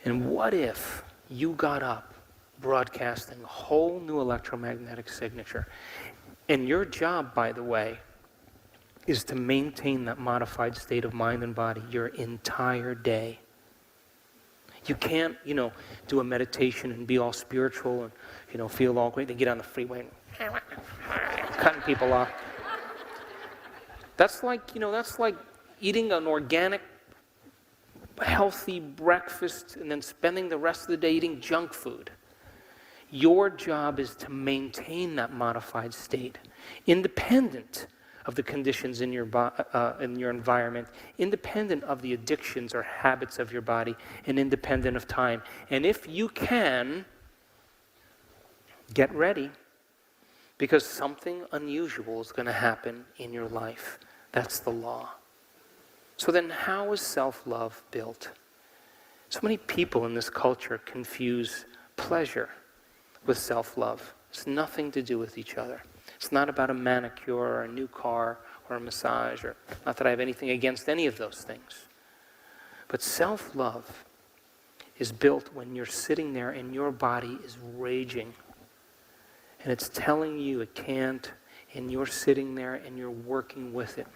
And what if you got up broadcasting a whole new electromagnetic signature? And your job, by the way, is to maintain that modified state of mind and body your entire day. You can't, do a meditation and be all spiritual and, feel all great. Then get on the freeway and cutting people off. That's like eating an organic, healthy breakfast and then spending the rest of the day eating junk food. Your job is to maintain that modified state, independent of the conditions in your environment, independent of the addictions or habits of your body, and independent of time. And if you can, get ready, because something unusual is going to happen in your life. That's the law. So then how is self-love built? So many people in this culture confuse pleasure with self-love. It's nothing to do with each other. It's not about a manicure or a new car or a massage, or not that I have anything against any of those things. But self-love is built when you're sitting there and your body is raging. And it's telling you it can't, and you're sitting there and you're working with it.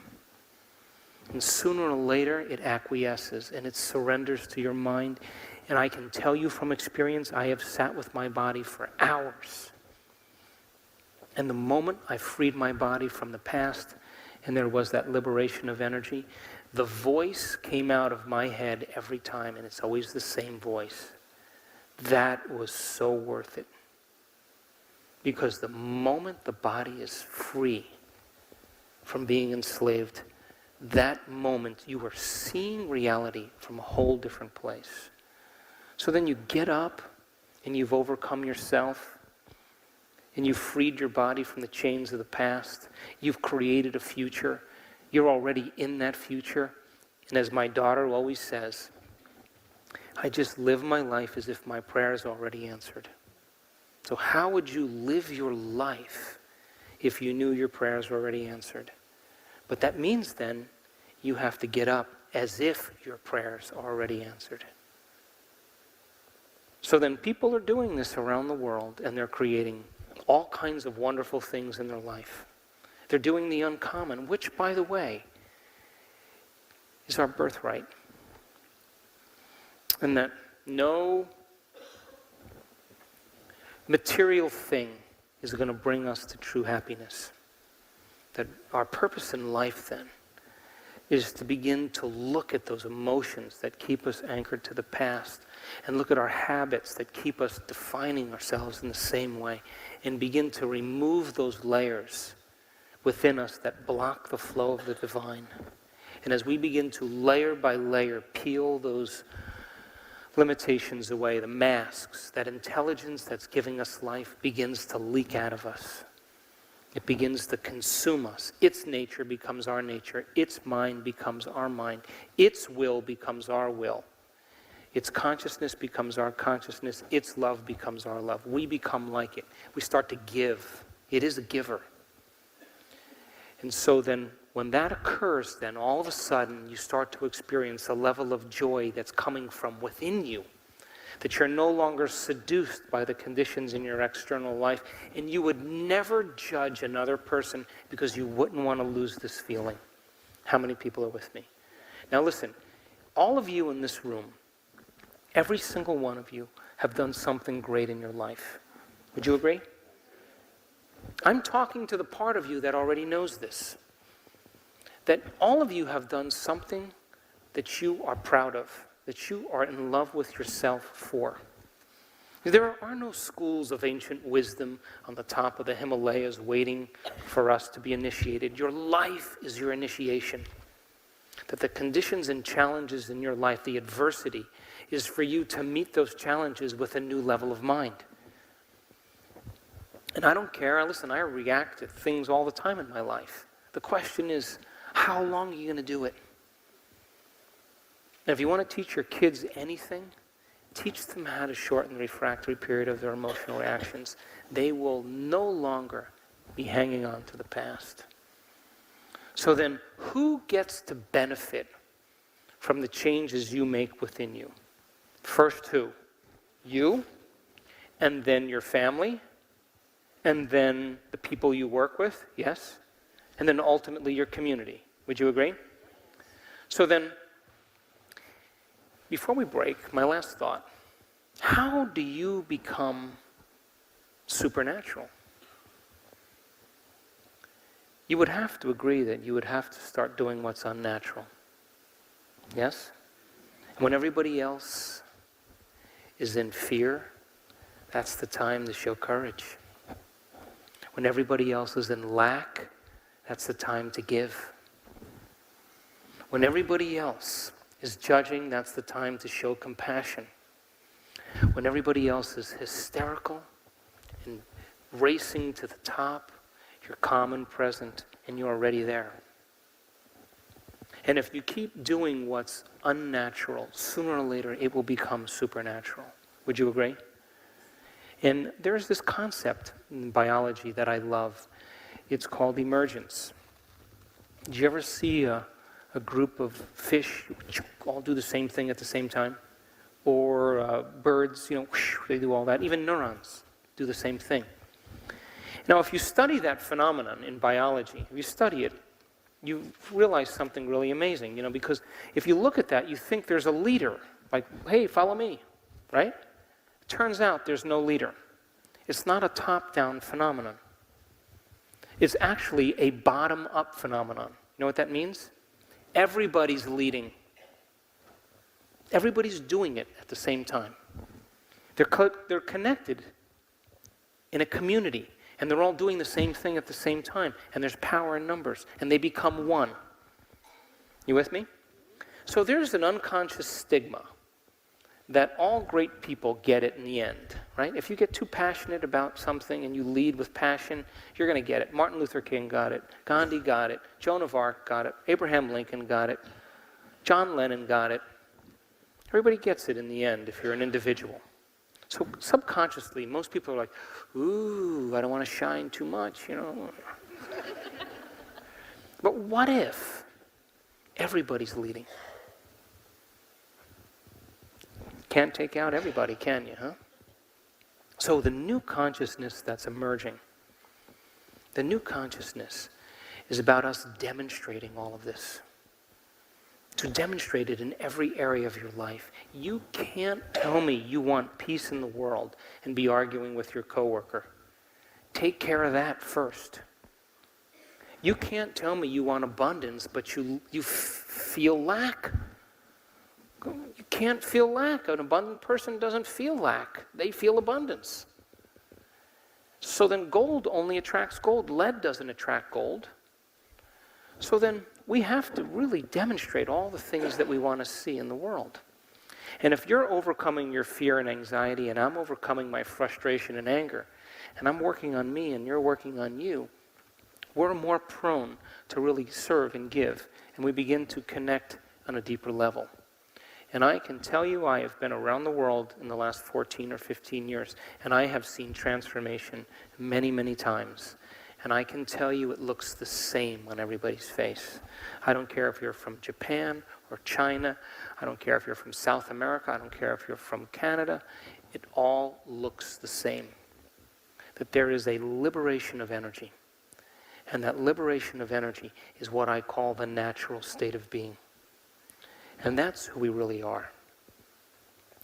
And sooner or later, it acquiesces and it surrenders to your mind. And I can tell you from experience, I have sat with my body for hours. And the moment I freed my body from the past, and there was that liberation of energy, the voice came out of my head every time, and it's always the same voice. That was so worth it. Because the moment the body is free from being enslaved, that moment you are seeing reality from a whole different place. So then you get up and you've overcome yourself and you've freed your body from the chains of the past. You've created a future. You're already in that future. And as my daughter always says, I just live my life as if my prayer is already answered. So how would you live your life if you knew your prayers were already answered? But that means then you have to get up as if your prayers are already answered. So then people are doing this around the world, and they're creating all kinds of wonderful things in their life. They're doing the uncommon, which, by the way, is our birthright. And that no material thing is going to bring us to true happiness. That our purpose in life then is to begin to look at those emotions that keep us anchored to the past and look at our habits that keep us defining ourselves in the same way and begin to remove those layers within us that block the flow of the divine. And as we begin to layer by layer peel those limitations away, the masks, that intelligence that's giving us life begins to leak out of us. It begins to consume us. Its nature becomes our nature. Its mind becomes our mind. Its will becomes our will. Its consciousness becomes our consciousness. Its love becomes our love. We become like it. We start to give. It is a giver. And so then, when that occurs, then all of a sudden you start to experience a level of joy that's coming from within you. That you're no longer seduced by the conditions in your external life, and you would never judge another person because you wouldn't want to lose this feeling. How many people are with me? Now listen, all of you in this room, every single one of you have done something great in your life. Would you agree? I'm talking to the part of you that already knows this. That all of you have done something that you are proud of, that you are in love with yourself for. There are no schools of ancient wisdom on the top of the Himalayas waiting for us to be initiated. Your life is your initiation. That the conditions and challenges in your life, the adversity, is for you to meet those challenges with a new level of mind. And I don't care. Listen, I react to things all the time in my life. The question is, how long are you going to do it? And if you want to teach your kids anything, teach them how to shorten the refractory period of their emotional reactions. They will no longer be hanging on to the past. So then, who gets to benefit from the changes you make within you? First who? You, and then your family, and then the people you work with, yes? And then ultimately your community. Would you agree? So then, before we break, my last thought. How do you become supernatural? You would have to agree that you would have to start doing what's unnatural. Yes? When everybody else is in fear, that's the time to show courage. When everybody else is in lack, that's the time to give. When everybody else is judging, that's the time to show compassion. When everybody else is hysterical and racing to the top, you're calm and present, and you're already there. And if you keep doing what's unnatural, sooner or later it will become supernatural. Would you agree? And there's this concept in biology that I love. It's called emergence. Did you ever see a group of fish all do the same thing at the same time? Or birds, they do all that. Even neurons do the same thing. Now, if you study that phenomenon in biology, if you study it, you realize something really amazing, because if you look at that, you think there's a leader, like, hey, follow me, right? It turns out there's no leader. It's not a top-down phenomenon. It's actually a bottom-up phenomenon. You know what that means? Everybody's leading. Everybody's doing it at the same time. They're connected in a community, and they're all doing the same thing at the same time, and there's power in numbers, and they become one. You with me? So there's an unconscious stigma that all great people get it in the end, right? If you get too passionate about something and you lead with passion, you're going to get it. Martin Luther King got it. Gandhi got it. Joan of Arc got it. Abraham Lincoln got it. John Lennon got it. Everybody gets it in the end if you're an individual. So subconsciously, most people are like, ooh, I don't want to shine too much, But what if everybody's leading? Can't take out everybody, can you, huh? So the new consciousness that's emerging, the new consciousness is about us demonstrating all of this. To demonstrate it in every area of your life. You can't tell me you want peace in the world and be arguing with your coworker. Take care of that first. You can't tell me you want abundance, but you feel lack. You can't feel lack. An abundant person doesn't feel lack. They feel abundance. So then gold only attracts gold. Lead doesn't attract gold. So then we have to really demonstrate all the things that we want to see in the world. And if you're overcoming your fear and anxiety, and I'm overcoming my frustration and anger, and I'm working on me and you're working on you, we're more prone to really serve and give, and we begin to connect on a deeper level. And I can tell you, I have been around the world in the last 14 or 15 years, and I have seen transformation many, many times. And I can tell you it looks the same on everybody's face. I don't care if you're from Japan or China. I don't care if you're from South America. I don't care if you're from Canada. It all looks the same. That there is a liberation of energy. And that liberation of energy is what I call the natural state of being. And that's who we really are.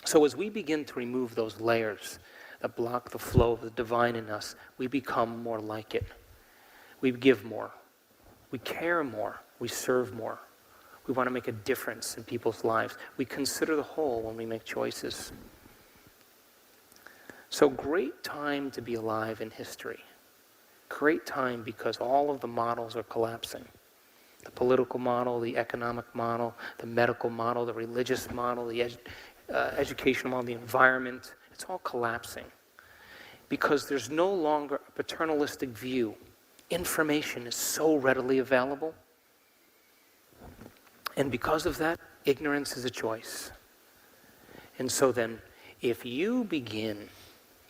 So as we begin to remove those layers that block the flow of the divine in us, we become more like it. We give more. We care more. We serve more. We want to make a difference in people's lives. We consider the whole when we make choices. So great time to be alive in history. Great time because all of the models are collapsing. The political model, the economic model, the medical model, the religious model, the educational model, the environment. It's all collapsing. Because there's no longer a paternalistic view. Information is so readily available. And because of that, ignorance is a choice. And so then, if you begin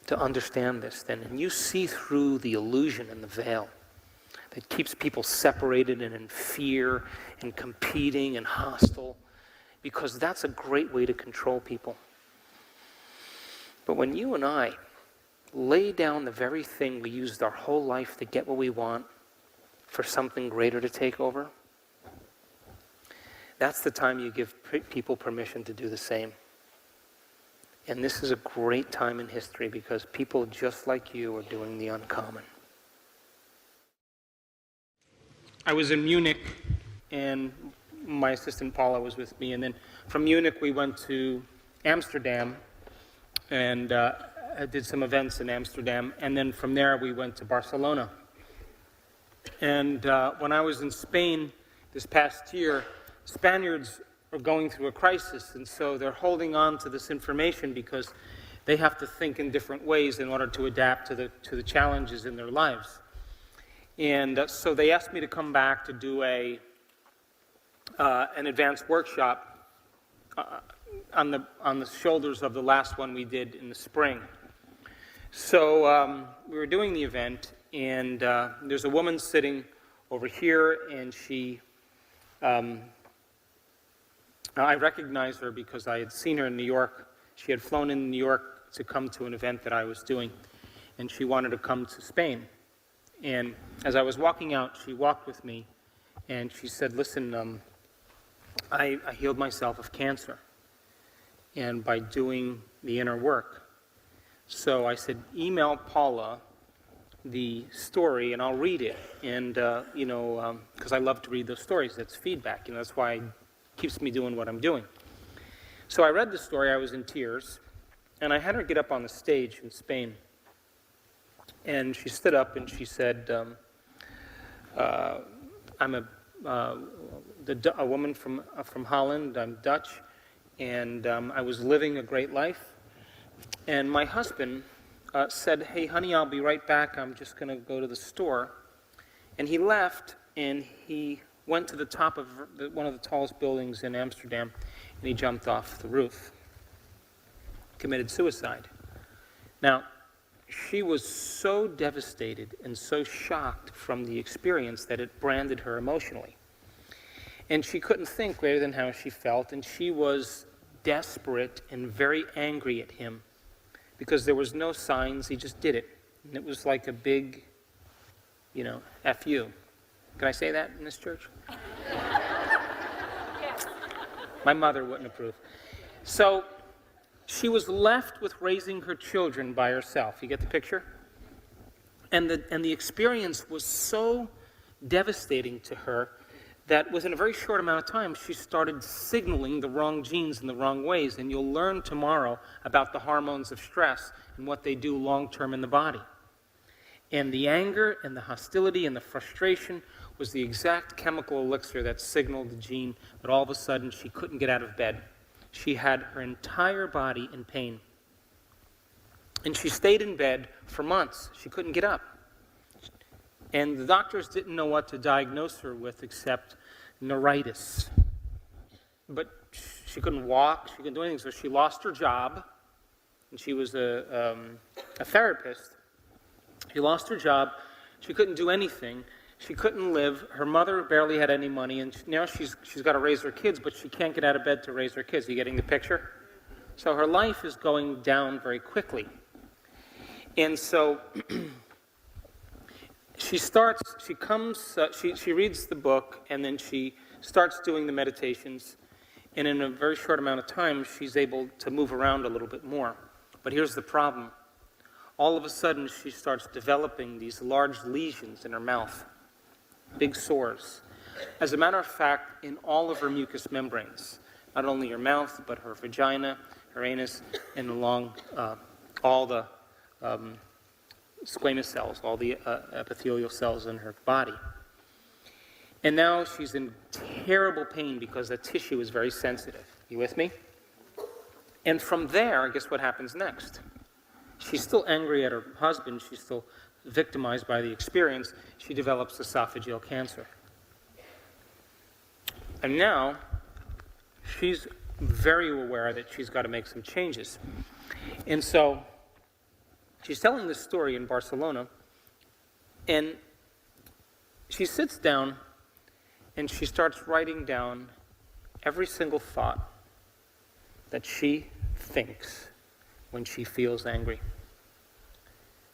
to understand this, then, and you see through the illusion and the veil that keeps people separated and in fear and competing and hostile, because that's a great way to control people. But when you and I lay down the very thing we used our whole life to get what we want for something greater to take over, that's the time you give people permission to do the same. And this is a great time in history because people just like you are doing the uncommon. I was in Munich, and my assistant Paula was with me, and then from Munich we went to Amsterdam, and I did some events in Amsterdam, and then from there we went to Barcelona. And when I was in Spain this past year, Spaniards are going through a crisis, and so they're holding on to this information because they have to think in different ways in order to adapt to the challenges in their lives. And so they asked me to come back to do an advanced workshop on the shoulders of the last one we did in the spring. So we were doing the event, and there's a woman sitting over here, and she, I recognized her because I had seen her in New York. She had flown in New York to come to an event that I was doing, and she wanted to come to Spain. And as I was walking out, she walked with me, and she said, listen, I healed myself of cancer, and by doing the inner work. So I said, email Paula the story, and I'll read it. And, because I love to read those stories. That's feedback. That's why it keeps me doing what I'm doing. So I read the story. I was in tears, and I had her get up on the stage in Spain. And she stood up and she said, I'm a woman from Holland. I'm Dutch, and I was living a great life. And my husband said, hey, honey, I'll be right back. I'm just going to go to the store. And he left, and he went to the top of one of the tallest buildings in Amsterdam, and he jumped off the roof, committed suicide. Now, she was so devastated and so shocked from the experience that it branded her emotionally. And she couldn't think greater than how she felt, and she was desperate and very angry at him because there was no signs, he just did it. And it was like a big, F you. Can I say that in this church? Yes. My mother wouldn't approve. So she was left with raising her children by herself. You get the picture? And the experience was so devastating to her that within a very short amount of time, she started signaling the wrong genes in the wrong ways. And you'll learn tomorrow about the hormones of stress and what they do long-term in the body. And the anger and the hostility and the frustration was the exact chemical elixir that signaled the gene, but all of a sudden she couldn't get out of bed. She had her entire body in pain. And she stayed in bed for months. She couldn't get up. And the doctors didn't know what to diagnose her with except neuritis. But she couldn't walk, she couldn't do anything, so she lost her job. And she was a therapist. She lost her job. She couldn't do anything. She couldn't live. Her mother barely had any money, and now she's got to raise her kids, but she can't get out of bed to raise her kids. Are you getting the picture? So her life is going down very quickly. And so she reads the book, and then she starts doing the meditations, and in a very short amount of time, she's able to move around a little bit more. But here's the problem. All of a sudden, she starts developing these large lesions in her mouth. Big sores. As a matter of fact, in all of her mucous membranes, not only her mouth, but her vagina, her anus, and along all the squamous cells, all the epithelial cells in her body. And now she's in terrible pain because the tissue is very sensitive. You with me? And from there, guess what happens next? She's still angry at her husband. She's still victimized by the experience. She develops esophageal cancer. And now, she's very aware that she's got to make some changes. And so, she's telling this story in Barcelona, and she sits down and she starts writing down every single thought that she thinks when she feels angry.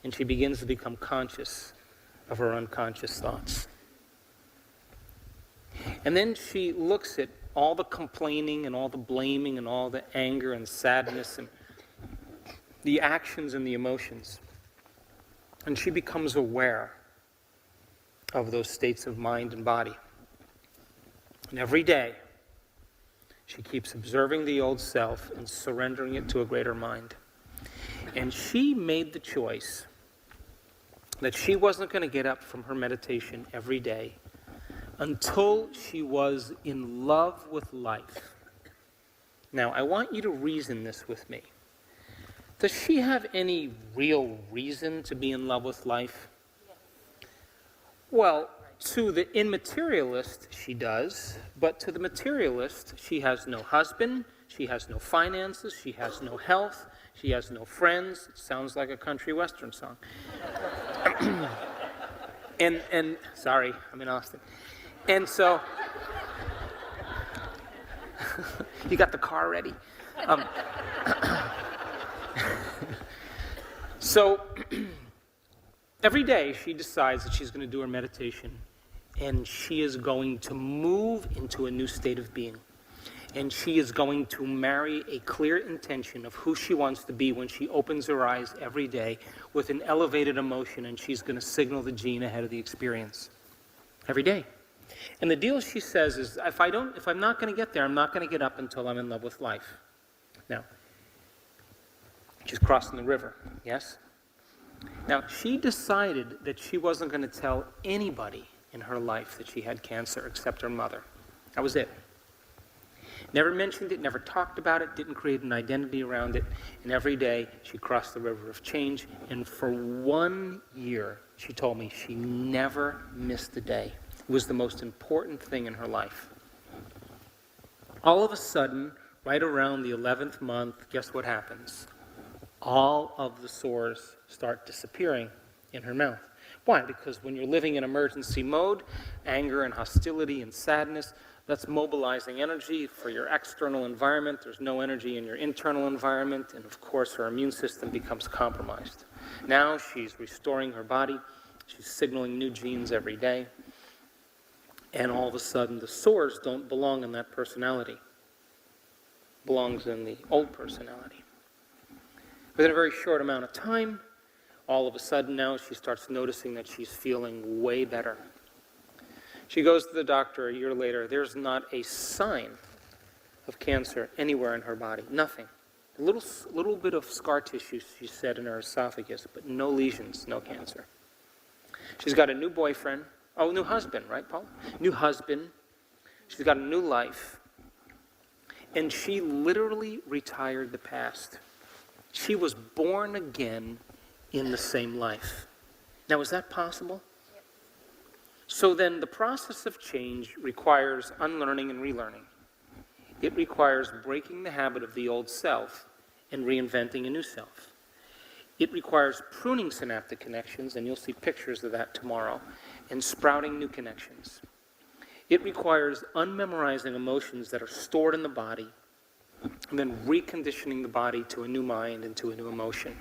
And she begins to become conscious of her unconscious thoughts. And then she looks at all the complaining and all the blaming and all the anger and sadness and the actions and the emotions. And she becomes aware of those states of mind and body. And every day, she keeps observing the old self and surrendering it to a greater mind. And she made the choice that she wasn't going to get up from her meditation every day until she was in love with life. Now, I want you to reason this with me. Does she have any real reason to be in love with life? Yes. Well, to the immaterialist, she does, but to the materialist, she has no husband, she has no finances, she has no health, she has no friends. It sounds like a country western song. and sorry, I'm in Austin. And so, you got the car ready? So, every day she decides that she's going to do her meditation, and she is going to move into a new state of being. And she is going to marry a clear intention of who she wants to be when she opens her eyes every day with an elevated emotion, and she's going to signal the gene ahead of the experience every day. And the deal, she says, is if I'm not going to get there, I'm not going to get up until I'm in love with life. Now, she's crossing the river, yes? Now, she decided that she wasn't going to tell anybody in her life that she had cancer except her mother. That was it. Never mentioned it, never talked about it, didn't create an identity around it. And every day she crossed the river of change. And for 1 year, she told me she never missed a day. It was the most important thing in her life. All of a sudden, right around the 11th month, guess what happens? All of the sores start disappearing in her mouth. Why? Because when you're living in emergency mode, anger and hostility and sadness, that's mobilizing energy for your external environment. There's no energy in your internal environment, and of course her immune system becomes compromised. Now she's restoring her body. She's signaling new genes every day. And all of a sudden the sores don't belong in that personality. It belongs in the old personality. Within a very short amount of time, all of a sudden now she starts noticing that she's feeling way better. She goes to the doctor a year later. There's not a sign of cancer anywhere in her body. Nothing. A little bit of scar tissue, she said, in her esophagus, but no lesions, no cancer. She's got a new boyfriend. Oh, new husband, right, Paul? New husband. She's got a new life. And she literally retired the past. She was born again in the same life. Now, is that possible? So then the process of change requires unlearning and relearning. It requires breaking the habit of the old self and reinventing a new self. It requires pruning synaptic connections, and you'll see pictures of that tomorrow, and sprouting new connections. It requires unmemorizing emotions that are stored in the body, and then reconditioning the body to a new mind and to a new emotion.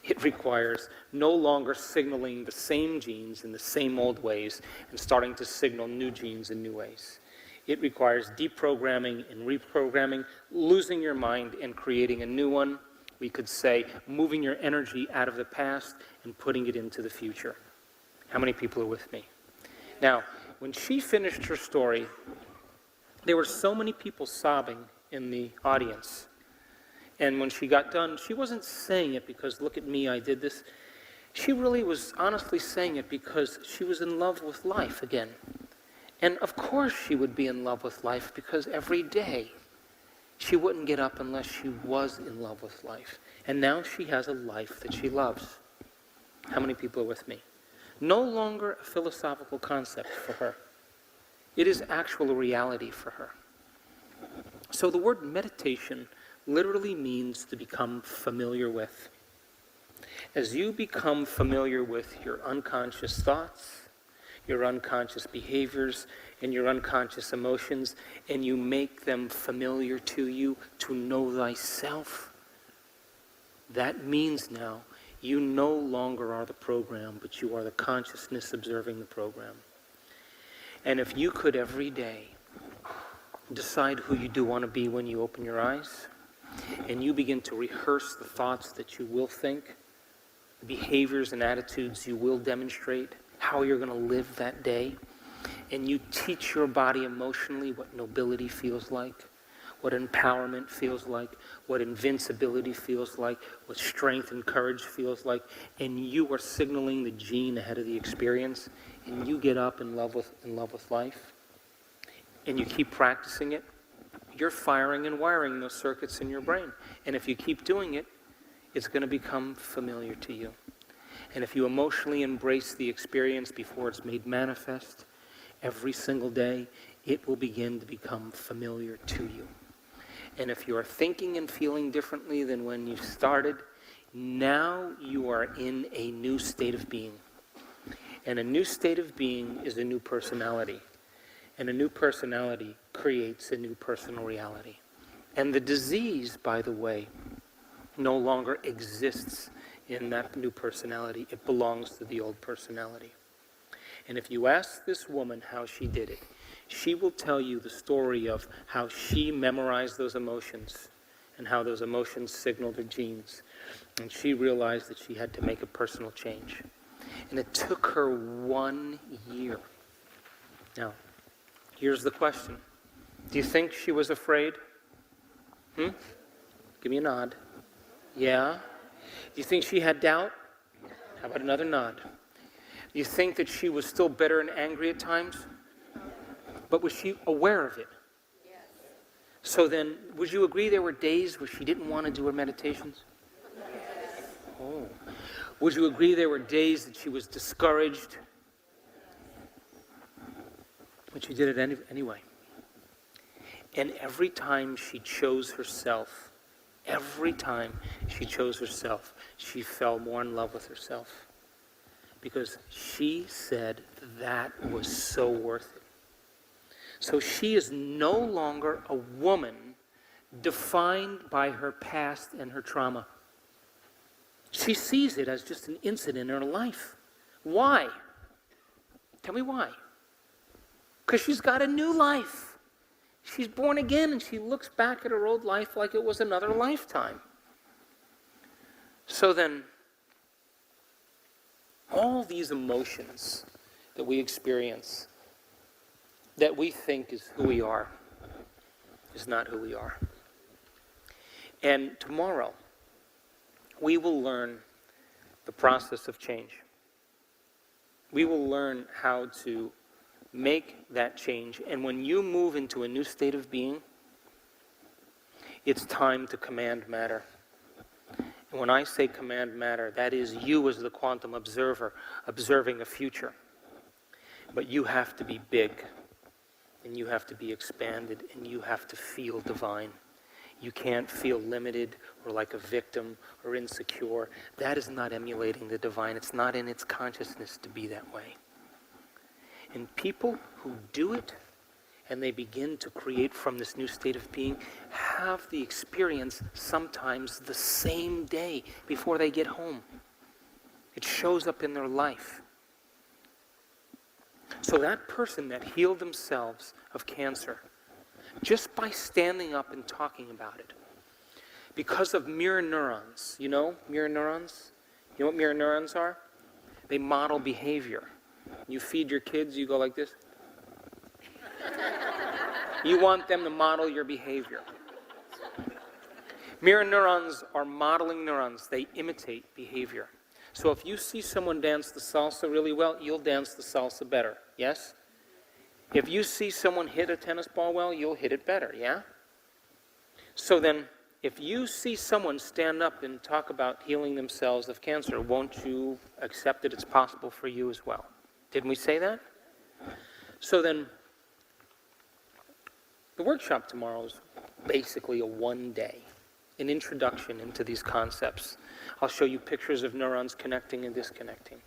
It requires no longer signaling the same genes in the same old ways and starting to signal new genes in new ways. It requires deprogramming and reprogramming, losing your mind and creating a new one. We could say moving your energy out of the past and putting it into the future. How many people are with me? Now, when she finished her story, there were so many people sobbing in the audience. And when she got done, she wasn't saying it because, look at me, I did this. She really was honestly saying it because she was in love with life again. And of course she would be in love with life because every day she wouldn't get up unless she was in love with life. And now she has a life that she loves. How many people are with me? No longer a philosophical concept for her. It is actual reality for her. So the word meditation literally means to become familiar with. As you become familiar with your unconscious thoughts, your unconscious behaviors, and your unconscious emotions, and you make them familiar to you, to know thyself, That means now you no longer are the program, but you are the consciousness observing the program. And if you could every day decide who you do want to be when you open your eyes, and you begin to rehearse the thoughts that you will think, the behaviors and attitudes you will demonstrate, how you're going to live that day, and you teach your body emotionally what nobility feels like, what empowerment feels like, what invincibility feels like, what strength and courage feels like, and you are signaling the gene ahead of the experience, and you get up in love with life, and you keep practicing it, you're firing and wiring those circuits in your brain. And if you keep doing it, it's going to become familiar to you. And if you emotionally embrace the experience before it's made manifest, every single day, it will begin to become familiar to you. And if you are thinking and feeling differently than when you started, now you are in a new state of being. And a new state of being is a new personality. And a new personality creates a new personal reality. And the disease, by the way, no longer exists in that new personality. It belongs to the old personality. And if you ask this woman how she did it, she will tell you the story of how she memorized those emotions and how those emotions signaled her genes. And she realized that she had to make a personal change. And it took her 1 year. Now, here's the question. Do you think she was afraid? Give me a nod. Yeah? Do you think she had doubt? How about another nod? Do you think that she was still bitter and angry at times? But was she aware of it? Yes. So then, would you agree there were days where she didn't want to do her meditations? Yes. Oh. Would you agree there were days that she was discouraged? But she did it anyway. And every time she chose herself, she fell more in love with herself. Because she said that was so worth it. So she is no longer a woman defined by her past and her trauma. She sees it as just an incident in her life. Why? Tell me why. Because she's got a new life. She's born again, and she looks back at her old life like it was another lifetime. So then, all these emotions that we experience, that we think is who we are, is not who we are. And tomorrow, we will learn the process of change. We will learn how to make that change. And when you move into a new state of being, it's time to command matter. And when I say command matter, that is you as the quantum observer, observing a future. But you have to be big, and you have to be expanded, and you have to feel divine. You can't feel limited or like a victim or insecure. That is not emulating the divine. It's not in its consciousness to be that way. And people who do it, and they begin to create from this new state of being, have the experience sometimes the same day before they get home. It shows up in their life. So that person that healed themselves of cancer, just by standing up and talking about it, because of mirror neurons. You know mirror neurons? You know what mirror neurons are? They model behavior. You feed your kids, you go like this. You want them to model your behavior. Mirror neurons are modeling neurons. They imitate behavior. So if you see someone dance the salsa really well, you'll dance the salsa better, yes? If you see someone hit a tennis ball well, you'll hit it better, yeah? So then, if you see someone stand up and talk about healing themselves of cancer, won't you accept that it's possible for you as well? Didn't we say that? So then, the workshop tomorrow is basically a one-day, an introduction into these concepts. I'll show you pictures of neurons connecting and disconnecting.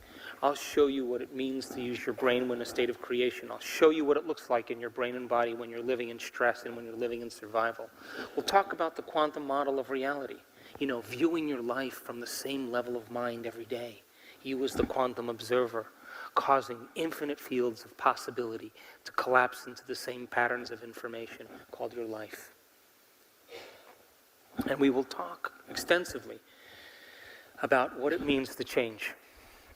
I'll show you what it means to use your brain when in a state of creation. I'll show you what it looks like in your brain and body when you're living in stress and when you're living in survival. We'll talk about the quantum model of reality. Viewing your life from the same level of mind every day. You as the quantum observer, causing infinite fields of possibility to collapse into the same patterns of information called your life. And we will talk extensively about what it means to change.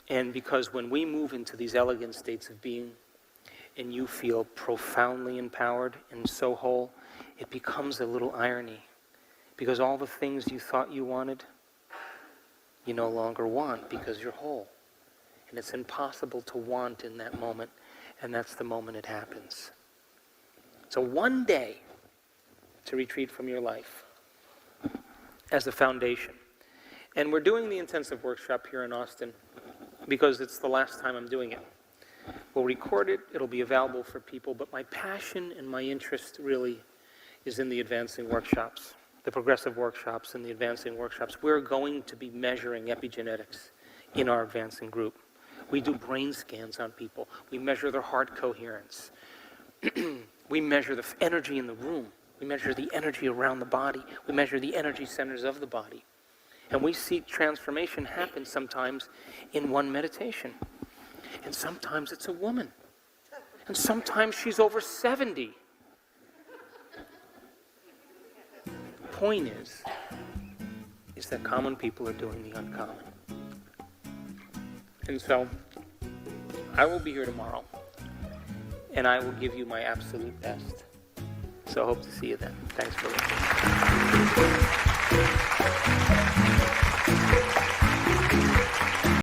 And because when we move into these elegant states of being, and you feel profoundly empowered and so whole, it becomes a little irony. Because all the things you thought you wanted, you no longer want because you're whole. And it's impossible to want in that moment, and that's the moment it happens. So one day to retreat from your life as a foundation. And we're doing the intensive workshop here in Austin because it's the last time I'm doing it. We'll record it, it'll be available for people, but my passion and my interest really is in the advancing workshops, the progressive workshops and the advancing workshops. We're going to be measuring epigenetics in our advancing group. We do brain scans on people. We measure their heart coherence. We measure the energy in the room. We measure the energy around the body. We measure the energy centers of the body. And we see transformation happen sometimes in one meditation. And sometimes it's a woman. And sometimes she's over 70. The point is that common people are doing the uncommon. And so, I will be here tomorrow, and I will give you my absolute best. So I hope to see you then. Thanks for listening.